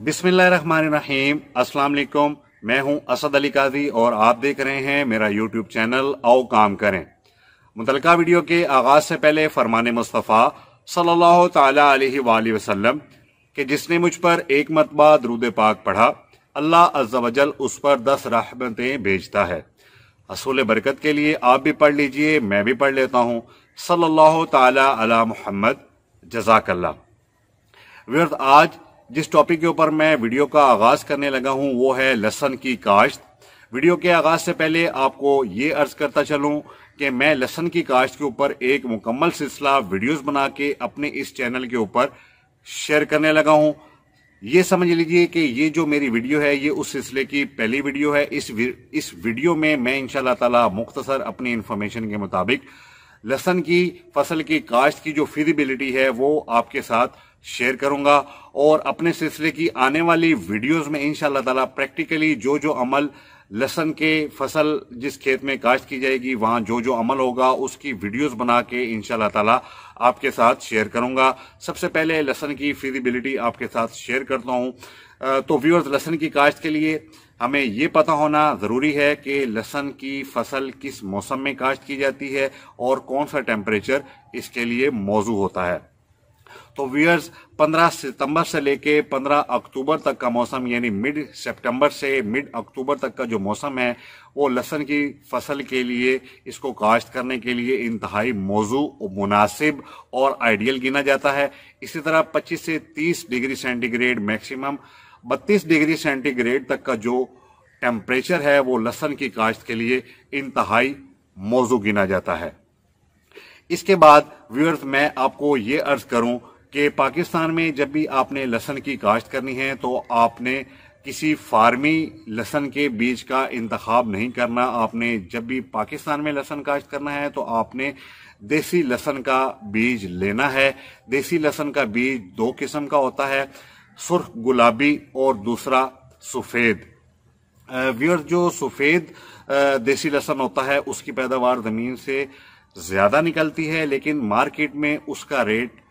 बिस्मिल्लाहिर्रहमानिर्रहीम। अस्सलाम वालेकुम। मैं हूं असद अली काजी और आप देख रहे हैं मेरा यूट्यूब चैनल आओ काम करें। मुतलका वीडियो के आगाज से पहले फरमान मुस्तफ़ा सल्लल्लाहु ताला अलैहि वसल्लम कि जिसने मुझ पर एक मरतबा दरूद पाक पढ़ा अल्लाह अज़्ज़ा वजल उस पर 10 रहमतें भेजता है। असूल बरकत के लिए आप भी पढ़ लीजिए, मैं भी पढ़ लेता हूँ। सल्लल्लाहु ताला अला मुहम्मद, जज़ाकल्लाह। व्यर्थ, आज जिस टॉपिक के ऊपर मैं वीडियो का आगाज करने लगा हूं वो है लहसुन की काश्त। वीडियो के आगाज से पहले आपको ये अर्ज करता चलूं कि मैं लहसुन की काश्त के ऊपर एक मुकम्मल सिलसिला वीडियोस बना के अपने इस चैनल के ऊपर शेयर करने लगा हूं। ये समझ लीजिए कि ये जो मेरी वीडियो है ये उस सिलसिले की पहली वीडियो है। इस वीडियो में मैं इंशाअल्लाह ताला मुख्तसर अपनी इंफॉर्मेशन के मुताबिक लहसुन की फसल की काश्त की जो फिजिबिलिटी है वो आपके साथ शेयर करूंगा और अपने सिलसिले की आने वाली वीडियोस में इंशाअल्लाह ताला प्रैक्टिकली जो जो अमल लहसुन के फसल जिस खेत में काश्त की जाएगी वहां जो जो अमल होगा उसकी वीडियोस बना के इंशाअल्लाह ताला आपके साथ शेयर करूंगा। सबसे पहले लहसुन की फिजिबिलिटी आपके साथ शेयर करता हूं। तो व्यूअर्स, लहसुन की काश्त के लिए हमें ये पता होना जरूरी है कि लहसुन की फसल किस मौसम में काश्त की जाती है और कौन सा टेम्परेचर इसके लिए मौजू होता है। तो व्यूअर्स, 15 सितंबर से लेके 15 अक्टूबर तक का मौसम यानी मिड सितंबर से मिड अक्टूबर तक का जो मौसम है वो लहसुन की फसल के लिए इसको काश्त करने के लिए इंतहाई मौजू, मुनासिब और आइडियल गिना जाता है। इसी तरह 25 से 30 degree centigrade maximum 32 degree centigrade तक का जो टेम्परेचर है वो लहसुन की काश्त के लिए इंतहाई मौजू गिना जाता है। इसके बाद व्यूअर्स, मैं आपको ये अर्ज करूं कि पाकिस्तान में जब भी आपने लहसुन की काश्त करनी है तो आपने किसी फार्मी लहसुन के बीज का इंतखाब नहीं करना। आपने जब भी पाकिस्तान में लहसुन काश्त करना है तो आपने देसी लहसुन का बीज लेना है। देसी लहसुन का बीज दो किस्म का होता है, सुर्ख गुलाबी और दूसरा सफेद। व्यूअर्स, जो सफेद देसी लहसुन होता है उसकी पैदावार जमीन से ज्यादा निकलती है लेकिन मार्केट में उसका रेट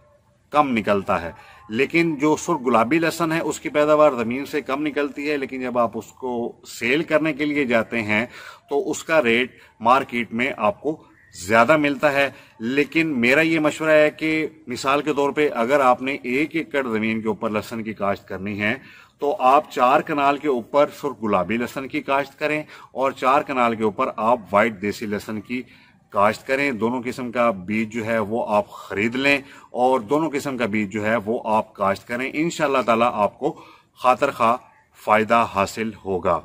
कम निकलता है। लेकिन जो सुर्ख गुलाबी लहसुन है उसकी पैदावार जमीन से कम निकलती है लेकिन जब आप उसको सेल करने के लिए जाते हैं तो उसका रेट मार्केट में आपको ज्यादा मिलता है। लेकिन मेरा ये मशवरा है कि मिसाल के तौर पे अगर आपने 1 एकड़ जमीन के ऊपर लहसुन की काश्त करनी है तो आप 4 कनाल के ऊपर सुर्ख गुलाबी लहसुन की काश्त करें और 4 कनाल के ऊपर आप व्हाइट देसी लहसुन की काश्त करें। दोनों किस्म का बीज जो है वो आप खरीद लें और दोनों किस्म का बीज जो है वो आप काश्त करें। इंशाअल्लाह ताला आपको खातर खा फायदा हासिल होगा।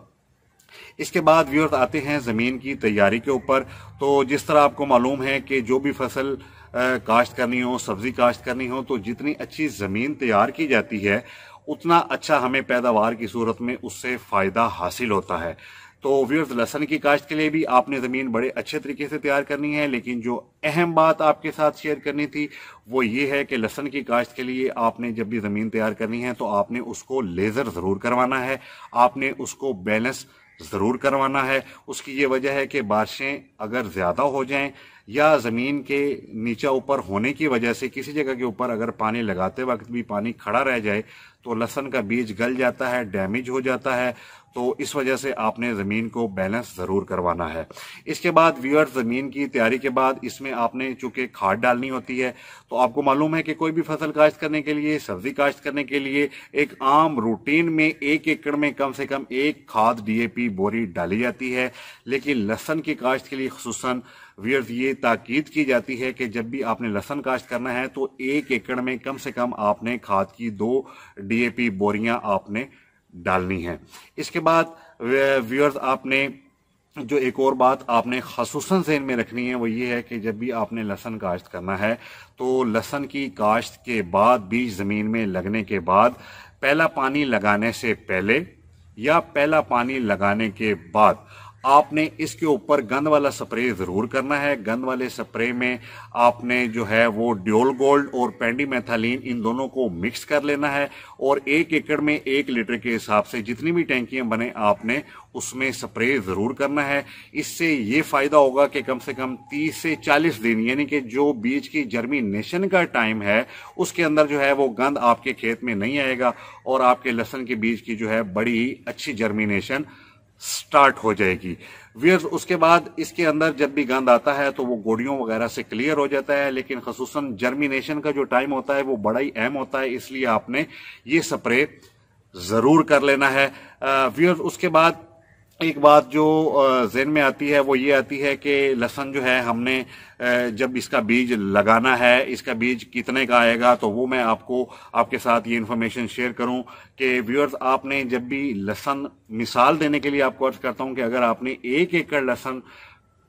इसके बाद व्यूअर्स आते हैं जमीन की तैयारी के ऊपर। तो जिस तरह आपको मालूम है कि जो भी फसल काश्त करनी हो, सब्जी काश्त करनी हो, तो जितनी अच्छी जमीन तैयार की जाती है उतना अच्छा हमें पैदावार की सूरत में उससे फायदा हासिल होता है। तो व्यूअर्स, लहसुन की काश्त के लिए भी आपने जमीन बड़े अच्छे तरीके से तैयार करनी है। लेकिन जो अहम बात आपके साथ शेयर करनी थी वो ये है कि लहसुन की काश्त के लिए आपने जब भी जमीन तैयार करनी है तो आपने उसको लेजर जरूर करवाना है, आपने उसको बैलेंस जरूर करवाना है। उसकी ये वजह है कि बारिशें अगर ज्यादा हो जाएं या जमीन के नीचे ऊपर होने की वजह से किसी जगह के ऊपर अगर पानी लगाते वक्त भी पानी खड़ा रह जाए तो लहसुन का बीज गल जाता है, डैमेज हो जाता है। तो इस वजह से आपने जमीन को बैलेंस जरूर करवाना है। इसके बाद व्यूअर्स, जमीन की तैयारी के बाद इसमें आपने चूंकि खाद डालनी होती है तो आपको मालूम है कि कोई भी फसल काश्त करने के लिए, सब्जी काश्त करने के लिए एक आम रूटीन में 1 एकड़ में कम से कम 1 खाद DAP बोरी डाली जाती है। लेकिन लहसुन की काश्त के लिए खुसूसन व्यूअर्स ये ताकीद की जाती है कि जब भी आपने लहसुन काश्त करना है तो 1 एकड़ में कम से कम आपने खाद की 2 DAP बोरियां आपने डालनी है। इसके बाद व्यूअर्स, आपने जो एक और बात आपने खसूसन ज़हन में रखनी है वो ये है कि जब भी आपने लहसुन काश्त करना है तो लहसुन की काश्त के बाद, बीज जमीन में लगने के बाद, पहला पानी लगाने से पहले या पहला पानी लगाने के बाद आपने इसके ऊपर गंद वाला स्प्रे जरूर करना है। गंद वाले स्प्रे में आपने जो है वो ड्यूल गोल्ड और पेंडीमेथालीन इन दोनों को मिक्स कर लेना है और 1 एकड़ में 1 लीटर के हिसाब से जितनी भी टैंकियां बने आपने उसमें स्प्रे जरूर करना है। इससे ये फायदा होगा कि कम से कम 30 से 40 दिन यानी कि जो बीज की जर्मिनेशन का टाइम है उसके अंदर जो है वो गंद आपके खेत में नहीं आएगा और आपके लहसुन के बीज की जो है बड़ी ही अच्छी जर्मिनेशन स्टार्ट हो जाएगी। व्यूअर्स, उसके बाद इसके अंदर जब भी गंद आता है तो वो गोड़ियों वगैरह से क्लियर हो जाता है, लेकिन खसूसन जर्मिनेशन का जो टाइम होता है वो बड़ा ही अहम होता है, इसलिए आपने ये स्प्रे जरूर कर लेना है। व्यूअर्स, उसके बाद एक बात जो ज़हन में आती है वो ये आती है कि लहसुन जो है हमने जब इसका बीज लगाना है, इसका बीज कितने का आएगा, तो वो मैं आपके साथ ये इन्फॉर्मेशन शेयर करूं कि व्यूअर्स, आपने जब भी लहसुन, मिसाल देने के लिए आपको अर्ज करता हूं कि अगर आपने 1 एकड़ लहसुन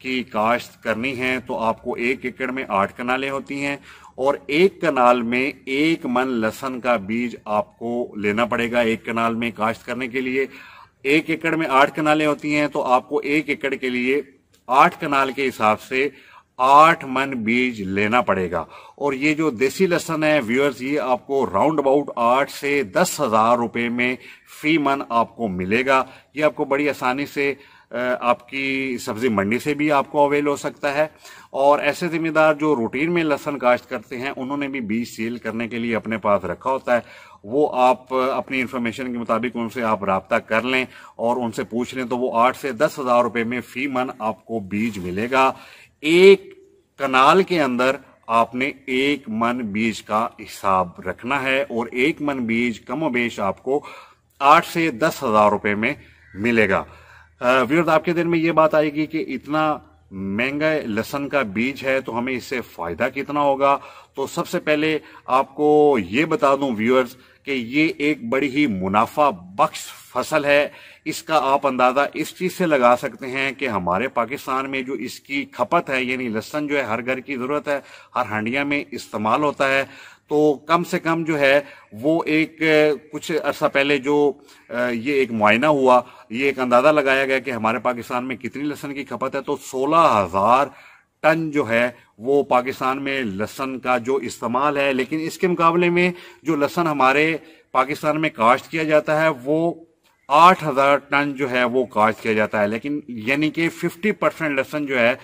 की काश्त करनी है तो आपको 1 एकड़ में 8 कनालें होती हैं और 1 कनाल में 1 मन लहसुन का बीज आपको लेना पड़ेगा। 1 कनाल में काश्त करने के लिए 1 एकड़ में 8 कनालें होती हैं तो आपको 1 एकड़ के लिए 8 कनाल के हिसाब से 8 मन बीज लेना पड़ेगा। और ये जो देसी लहसुन है व्यूअर्स, ये आपको राउंड अबाउट 8 से 10 हजार रुपए में फी मन आपको मिलेगा। ये आपको बड़ी आसानी से आपकी सब्जी मंडी से भी आपको अवेल हो सकता है। और ऐसे जिम्मेदार जो रूटीन में लहसुन काश्त करते हैं उन्होंने भी बीज सील करने के लिए अपने पास रखा होता है, वो आप अपनी इंफॉर्मेशन के मुताबिक उनसे आप राब्ता कर लें और उनसे पूछ लें तो वो 8 से 10 हजार रुपए में फी मन आपको बीज मिलेगा। 1 कनाल के अंदर आपने 1 मन बीज का हिसाब रखना है और 1 मन बीज कमोबेश आपको 8 से 10 हजार रुपए में मिलेगा। व्यूअर्स, आपके दिल में ये बात आएगी कि इतना महंगा लहसुन का बीज है तो हमें इससे फायदा कितना होगा। तो सबसे पहले आपको ये बता दूं व्यूअर्स कि ये एक बड़ी ही मुनाफा बख्श फसल है। इसका आप अंदाजा इस चीज से लगा सकते हैं कि हमारे पाकिस्तान में जो इसकी खपत है, यानी लहसुन जो है हर घर की जरूरत है, हर हांडिया में इस्तेमाल होता है, तो कम से कम जो है वो एक कुछ अर्सा पहले जो ये एक मुआयना हुआ, ये एक अंदाजा लगाया गया कि हमारे पाकिस्तान में कितनी लहसुन की खपत है, तो 16,000 टन जो है वो पाकिस्तान में लहसुन का जो इस्तेमाल है। लेकिन इसके मुकाबले में जो लहसुन हमारे पाकिस्तान में काश्त किया जाता है वो 8,000 टन जो है वो काश्त किया जाता है। लेकिन यानी कि 50% लहसुन जो है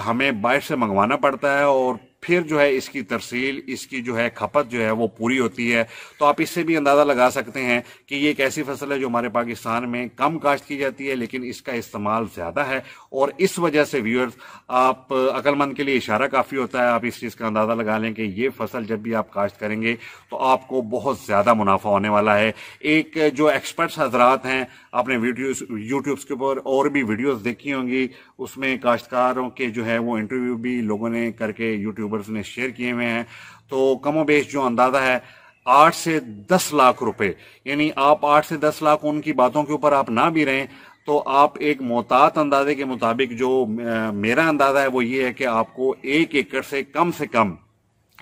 हमें बाहर से मंगवाना पड़ता है और फिर जो है इसकी तरसील, इसकी जो है खपत जो है वो पूरी होती है। तो आप इससे भी अंदाजा लगा सकते हैं कि ये एक ऐसी फसल है जो हमारे पाकिस्तान में कम काश्त की जाती है लेकिन इसका इस्तेमाल ज्यादा है। और इस वजह से व्यूअर्स, आप अक्लमंद के लिए इशारा काफी होता है, आप इस चीज का अंदाजा लगा लें कि ये फसल जब भी आप काश्त करेंगे तो आपको बहुत ज्यादा मुनाफा होने वाला है। एक जो एक्सपर्ट्स हजरात हैं, आपने वीडियोस यूट्यूब के ऊपर और भी वीडियोस देखी होंगी, उसमें काश्तकारों के जो है वो इंटरव्यू भी लोगों ने करके यूट्यूबर्स ने शेयर किए हुए हैं। तो कमोबेश जो अंदाजा है 8 से 10 लाख रुपए, यानी आप 8 से 10 लाख, उनकी बातों के ऊपर आप ना भी रहें तो आप एक मोहतात अंदाजे के मुताबिक, जो मेरा अंदाजा है वो ये है कि आपको 1 एकड़ से कम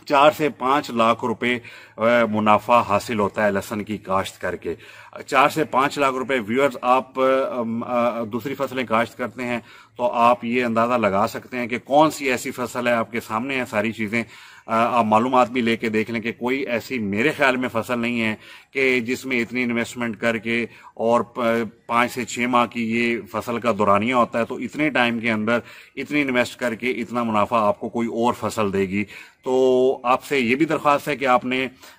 4 से 5 लाख रुपए मुनाफा हासिल होता है लहसुन की काश्त करके। 4 से 5 लाख रुपए व्यूअर्स, आप दूसरी फसलें काश्त करते हैं तो आप ये अंदाजा लगा सकते हैं कि कौन सी ऐसी फसल है, आपके सामने है सारी चीजें, आप मालूमात भी लेके देख लें कि कोई ऐसी मेरे ख्याल में फसल नहीं है कि जिसमें इतनी इन्वेस्टमेंट करके और 5 से 6 माह की ये फसल का दौरानिया होता है, तो इतने टाइम के अंदर इतनी इन्वेस्ट करके इतना मुनाफा आपको कोई और फसल देगी। तो आपसे ये भी दरख्वास्त है कि आपने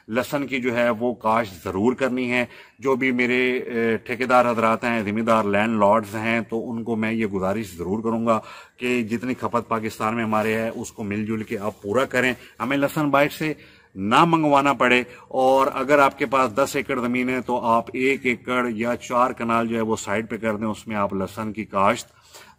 लहसुन की जो है वो काश्त जरूर करनी है। जो भी मेरे ठेकेदार हजरात हैं, जिम्मेदार लैंड लॉर्ड्स हैं, तो उनको मैं ये गुजारिश जरूर करूंगा कि जितनी खपत पाकिस्तान में हमारे है उसको मिलजुल के आप पूरा करें, हमें लहसुन बाहर से ना मंगवाना पड़े। और अगर आपके पास 10 एकड़ जमीन है तो आप 1 एकड़ या 4 कनाल जो है वो साइड पे कर दें, उसमें आप लहसुन की काश्त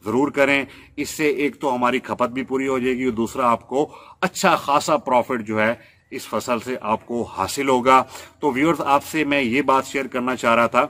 जरूर करें। इससे एक तो हमारी खपत भी पूरी हो जाएगी और दूसरा आपको अच्छा खासा प्रॉफिट जो है इस फसल से आपको हासिल होगा। तो व्यूअर्स, आपसे मैं ये बात शेयर करना चाह रहा था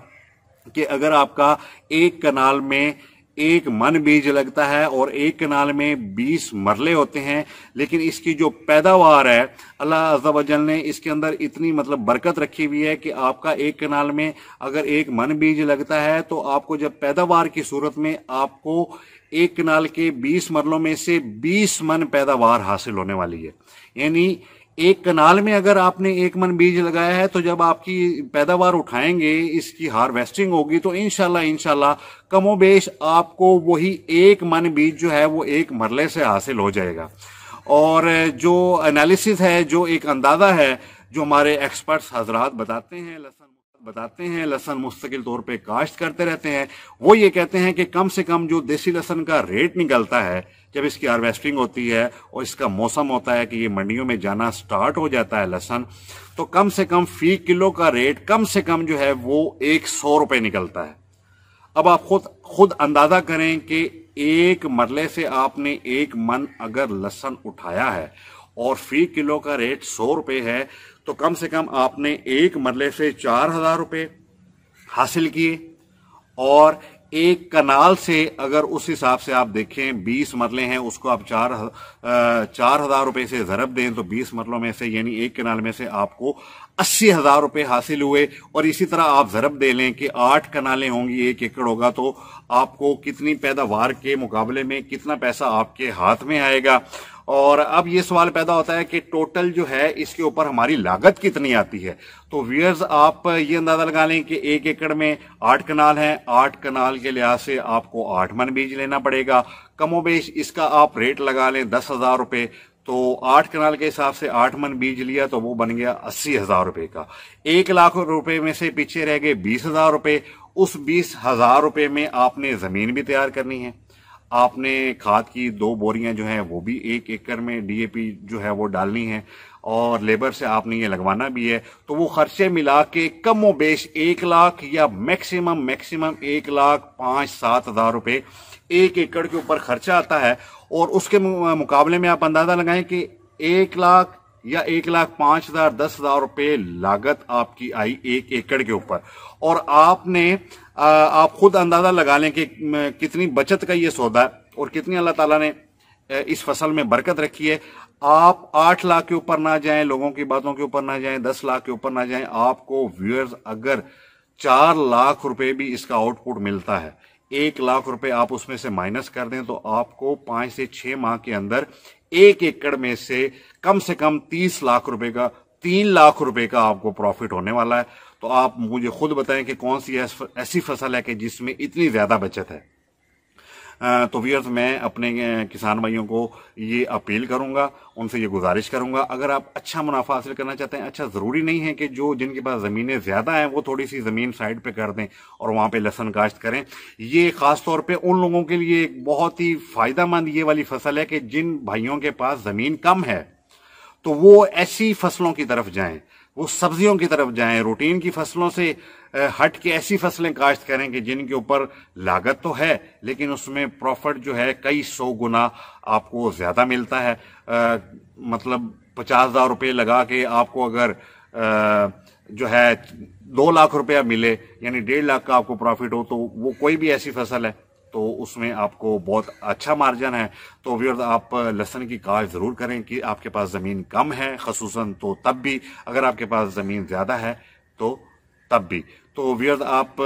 कि अगर आपका 1 कनाल में एक मन बीज लगता है और एक कनाल में 20 मरले होते हैं। लेकिन इसकी जो पैदावार है, अल्लाह अज़्ज़ा वजल ने इसके अंदर इतनी मतलब बरकत रखी हुई है कि आपका एक कनाल में अगर एक मन बीज लगता है तो आपको जब पैदावार की सूरत में आपको एक कनाल के 20 मरलों में से 20 मन पैदावार हासिल होने वाली है। यानी एक कनाल में अगर आपने एक मन बीज लगाया है तो जब आपकी पैदावार उठाएंगे, इसकी हार्वेस्टिंग होगी, तो इंशाल्लाह कमोबेश आपको वही एक मन बीज जो है वो एक मरले से हासिल हो जाएगा। और जो एनालिसिस है, जो एक अंदाजा है जो हमारे एक्सपर्ट्स हजरात बताते हैं, लहसन मुस्तकिल तौर पे काश्त करते रहते हैं, वो ये कहते हैं कि कम से कम जो देसी लहसन का रेट निकलता है जब इसकी हार्वेस्टिंग होती है और इसका मौसम होता है कि ये मंडियों में जाना स्टार्ट हो जाता है लहसन, तो कम से कम फी किलो का रेट कम से कम जो है वो 100 रुपए निकलता है। अब आप खुद अंदाजा करें कि एक मरले से आपने एक मन अगर लहसन उठाया है और फी किलो का रेट 100 रुपए है, तो कम से कम आपने एक मरले से 4000 रुपए हासिल किए। और एक कनाल से अगर उस हिसाब से आप देखें 20 मरले हैं, उसको आप 4000 रुपए से ज़रब दें तो 20 मरलों में से यानी एक कनाल में से आपको 80,000 रुपए हासिल हुए। और इसी तरह आप ज़रब दे लें कि 8 कनालें होंगी, 1 एकड़ होगा, तो आपको कितनी पैदावार के मुकाबले में कितना पैसा आपके हाथ में आएगा। और अब ये सवाल पैदा होता है कि टोटल जो है इसके ऊपर हमारी लागत कितनी आती है। तो व्यूअर्स आप ये अंदाजा लगा लें कि 1 एकड़ में 8 कनाल हैं, 8 कनाल के लिहाज से आपको 8 मन बीज लेना पड़ेगा। कमोबेश इसका आप रेट लगा लें 10,000 रुपए, तो 8 कनाल के हिसाब से 8 मन बीज लिया तो वो बन गया 80,000 रुपए का। 1 लाख रुपए में से पीछे रह गए 20,000 रुपए। उस 20,000 रुपए में आपने जमीन भी तैयार करनी है, आपने खाद की 2 बोरियां जो है वो भी 1 एकड़ में डीएपी जो है वो डालनी है, और लेबर से आपने ये लगवाना भी है। तो वो खर्चे मिला के कमो बेश 1 लाख या मैक्सिमम 1,05,000-7,000 रुपए 1 एकड़ के ऊपर खर्चा आता है। और उसके मुकाबले में आप अंदाजा लगाएं कि 1 लाख या 1,05,000 10,000 रुपए लागत आपकी आई 1 एकड़ के ऊपर। और आप खुद अंदाजा लगा लें कि कितनी बचत का ये सौदा है और कितनी अल्लाह ताला ने इस फसल में बरकत रखी है। आप 8 लाख के ऊपर ना जाएं, लोगों की बातों के ऊपर ना जाएं, 10 लाख के ऊपर ना जाएं। आपको व्यूअर्स अगर 4 लाख रुपए भी इसका आउटपुट मिलता है, 1 लाख रुपए आप उसमें से माइनस कर दें, तो आपको 5 से 6 माह के अंदर 1 एकड़ में से कम 30 लाख रुपए का 3 लाख रुपए का आपको प्रॉफिट होने वाला है। तो आप मुझे खुद बताएं कि कौन सी ऐसी फसल है कि जिसमें इतनी ज्यादा बचत है। तो व्यूअर्स मैं अपने किसान भाइयों को ये अपील करूंगा, उनसे ये गुजारिश करूंगा, अगर आप अच्छा मुनाफा हासिल करना चाहते हैं, अच्छा जरूरी नहीं है कि जो जिनके पास जमीनें ज्यादा हैं वो थोड़ी सी जमीन साइड पे कर दें और वहां पे लहसन काश्त करें। ये खास तौर पे उन लोगों के लिए एक बहुत ही फायदेमंद ये वाली फसल है कि जिन भाइयों के पास जमीन कम है तो वो ऐसी फसलों की तरफ जाएं, वो सब्जियों की तरफ जाएं, रूटीन की फसलों से हट के ऐसी फसलें काश्त करें कि जिनके ऊपर लागत तो है लेकिन उसमें प्रॉफिट जो है कई 100 गुना आपको ज्यादा मिलता है। मतलब 50,000 रुपये लगा के आपको अगर जो है 2 लाख रुपया मिले, यानी 1.5 लाख का आपको प्रॉफिट हो, तो वो कोई भी ऐसी फसल है तो उसमें आपको बहुत अच्छा मार्जिन है। तो व्यूअर्स आप लहसन की काश्त जरूर करें कि आपके पास जमीन कम है खसूसन, तो तब भी, अगर आपके पास जमीन ज्यादा है तो तब भी। तो व्यूअर्स आप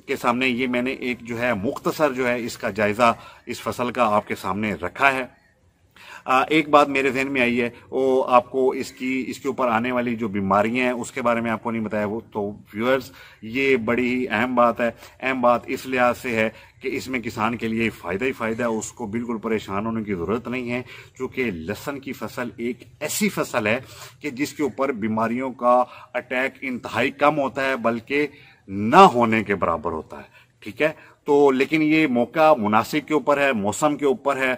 के सामने ये मैंने एक जो है मुख्तसर जो है इसका जायजा इस फसल का आपके सामने रखा है। एक बात मेरे ज़हन में आई है, वो आपको इसके ऊपर आने वाली जो बीमारियां हैं उसके बारे में आपको नहीं बताया वो। तो व्यूअर्स ये बड़ी ही अहम बात है। अहम बात इस लिहाज से है कि इसमें किसान के लिए फ़ायदा ही फ़ायदा है, उसको बिल्कुल परेशान होने की ज़रूरत नहीं है, क्योंकि लहसन की फसल एक ऐसी फसल है कि जिसके ऊपर बीमारियों का अटैक इंतहाई कम होता है, बल्कि ना होने के बराबर होता है। ठीक है, तो लेकिन ये मौका मुनासिब के ऊपर है, मौसम के ऊपर है,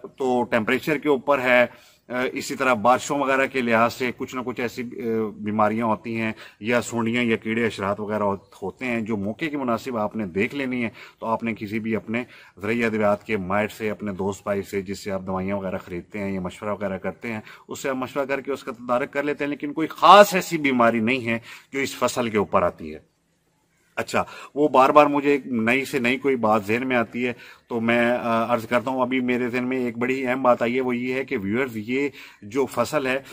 तो टेम्परेचर के ऊपर है, इसी तरह बारिशों वगैरह के लिहाज से कुछ ना कुछ ऐसी बीमारियां होती हैं या सूंडियां या कीड़े अशरात वगैरह होते हैं जो मौके के मुनासिब आपने देख लेनी है। तो आपने किसी भी अपने ज़रिए अद्वियात के माहिर से, अपने दोस्त भाई से जिससे आप दवाइयाँ वगैरह खरीदते हैं या मशवरा वगैरह करते हैं, उससे आप मशवरा करके उसका तदारक कर लेते हैं। लेकिन कोई ख़ास ऐसी बीमारी नहीं है जो इस फसल के ऊपर आती है। अच्छा, वो बार बार मुझे नई से नई कोई बात जहन में आती है तो मैं अर्ज करता हूँ। अभी मेरे जहन में एक बड़ी अहम बात आई है, वो ये है कि व्यूअर्स, ये जो फसल है,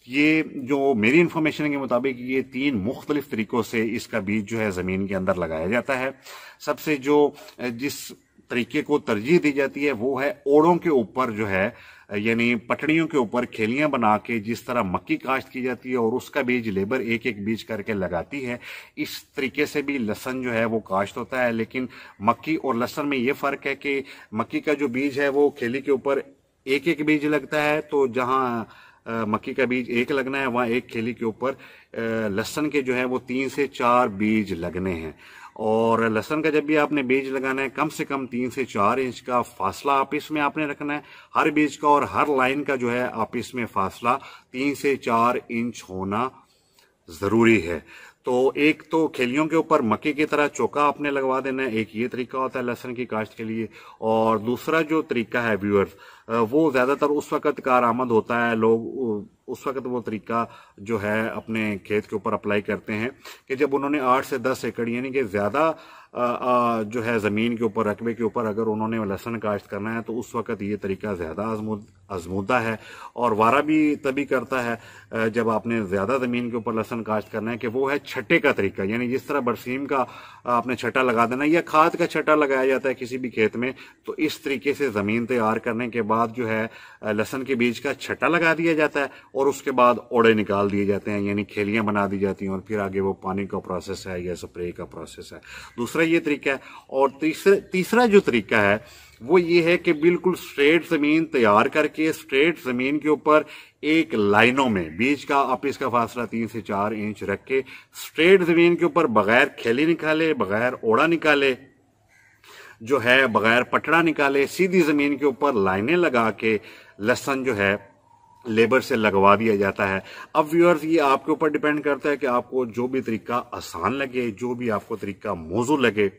ये जो मेरी इंफॉर्मेशन के मुताबिक ये 3 मुख्तलिफ तरीकों से इसका बीज जो है ज़मीन के अंदर लगाया जाता है। सबसे जो जिस तरीके को तरजीह दी जाती है वो है ओड़ों के ऊपर जो है, यानी पटड़ियों के ऊपर खेलियां बना के जिस तरह मक्की काश्त की जाती है और उसका बीज लेबर एक एक बीज करके लगाती है, इस तरीके से भी लहसन जो है वो काश्त होता है। लेकिन मक्की और लहसन में ये फ़र्क है कि मक्की का जो बीज है वो खेली के ऊपर एक एक बीज लगता है, तो जहाँ मक्की का बीज एक लगना है वहाँ एक खेली के ऊपर लहसन के जो है वो 3 से 4 बीज लगने हैं। और लहसन का जब भी आपने बीज लगाना है, कम से कम 3 से 4 इंच का फासला आपस में आपने रखना है हर बीज का, और हर लाइन का जो है आपस में फासला 3 से 4 इंच होना जरूरी है। तो एक तो खेलियों के ऊपर मक्के की तरह चौका आपने लगवा देना है, एक ये तरीका होता है लहसुन की काश्त के लिए। और दूसरा जो तरीका है व्यूअर्स, वो ज्यादातर उस वक्त कारआमद होता है, लोग उस वक्त वो तरीका जो है अपने खेत के ऊपर अप्लाई करते हैं कि जब उन्होंने 8 से 10 एकड़ यानी कि ज्यादा जो है जमीन के ऊपर, रकबे के ऊपर अगर उन्होंने लहसुन काश्त करना है तो उस वक्त ये तरीका ज्यादा आजमूदा है और वारा भी तभी करता है जब आपने ज्यादा जमीन के ऊपर लहसुन काश्त करना है, कि वो है छट्टे का तरीका। यानी जिस तरह बरसीम का आपने छट्टा लगा देना या खाद का छट्टा लगाया जाता है किसी भी खेत में, तो इस तरीके से जमीन तैयार करने के बाद जो है लहसुन के बीज का छट्टा लगा दिया जाता है और उसके बाद ओड़े निकाल दिए जाते हैं, यानी खेलियां बना दी जाती हैं और फिर आगे वो पानी का प्रोसेस है या स्प्रे का प्रोसेस है। दूसरा ये तरीका है। और तीसरा जो तरीका है वो ये है कि बिल्कुल स्ट्रेट जमीन तैयार करके स्ट्रेट जमीन के ऊपर एक लाइनों में बीज का आपस का फासला 3 से 4 इंच रख के स्ट्रेट जमीन के ऊपर बगैर खेली निकाले, बगैर ओड़ा निकाले, जो है बगैर पटड़ा निकाले, सीधी जमीन के ऊपर लाइनें लगा के लहसुन जो है लेबर से लगवा दिया जाता है। अब व्यूअर्स, ये आपके ऊपर डिपेंड करता है कि आपको जो भी तरीका आसान लगे, जो भी आपको तरीका मौजू लगे,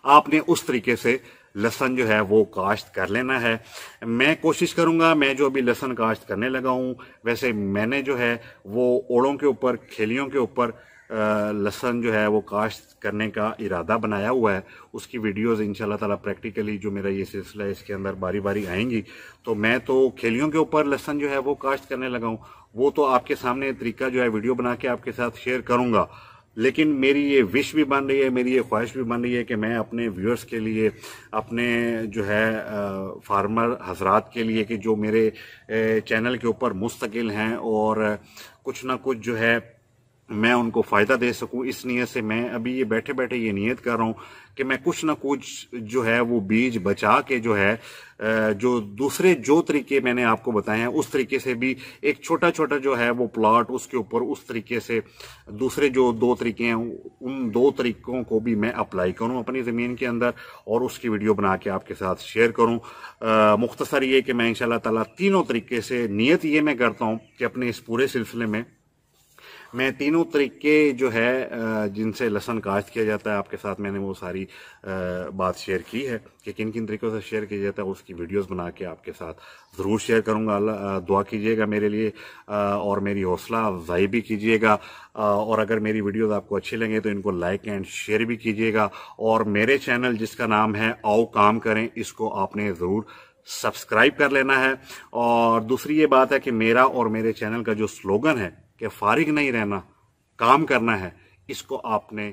आपने उस तरीके से लहसुन जो है वो काश्त कर लेना है। मैं कोशिश करूंगा, मैं जो अभी लहसुन काश्त करने लगा हूं, वैसे मैंने जो है वो ओड़ों के ऊपर, खेलियों के ऊपर लहसुन जो है वो काश्त करने का इरादा बनाया हुआ है। उसकी वीडियोस इंशाल्लाह ताला प्रैक्टिकली जो मेरा ये सिलसिला है इसके अंदर बारी बारी आएंगी। तो मैं तो खेलियों के ऊपर लहसुन जो है वो काश्त करने लगा हूँ, वो तो आपके सामने तरीका जो है वीडियो बना के आपके साथ शेयर करूंगा। लेकिन मेरी ये विश भी बन रही है, मेरी ये ख्वाहिश भी बन रही है कि मैं अपने व्यूअर्स के लिए, अपने जो है फार्मर हजरात के लिए, कि जो मेरे चैनल के ऊपर मुस्तकिल हैं और कुछ ना कुछ जो है मैं उनको फ़ायदा दे सकूं, इस नीयत से मैं अभी ये बैठे बैठे ये नियत कर रहा हूं कि मैं कुछ ना कुछ जो है वो बीज बचा के जो है जो दूसरे जो तरीके मैंने आपको बताए हैं उस तरीके से भी एक छोटा छोटा जो है वो प्लॉट उसके ऊपर उस तरीके से दूसरे जो 2 तरीके हैं उन 2 तरीकों को भी मैं अप्लाई करूं अपनी ज़मीन के अंदर और उसकी वीडियो बना के आपके साथ शेयर करूं। मुख्तसर ये कि मैं इंशाल्लाह ताला तीनों तरीके से नियत ये मैं करता हूं कि अपने इस पूरे सिलसिले में मैं तीनों तरीके जो है जिनसे लहसुन काश्त किया जाता है आपके साथ मैंने वो सारी बात शेयर की है कि किन किन तरीकों से शेयर किया जाता है। उसकी वीडियोस बना के आपके साथ ज़रूर शेयर करूंगा। अल्लाह दुआ कीजिएगा मेरे लिए और मेरी हौसला अफजाई भी कीजिएगा। और अगर मेरी वीडियोस आपको अच्छी लगे तो इनको लाइक एंड शेयर भी कीजिएगा। और मेरे चैनल जिसका नाम है आओ काम करें, इसको आपने ज़रूर सब्सक्राइब कर लेना है। और दूसरी ये बात है कि मेरा और मेरे चैनल का जो स्लोगन है कि फारिग नहीं रहना, काम करना है, इसको आपने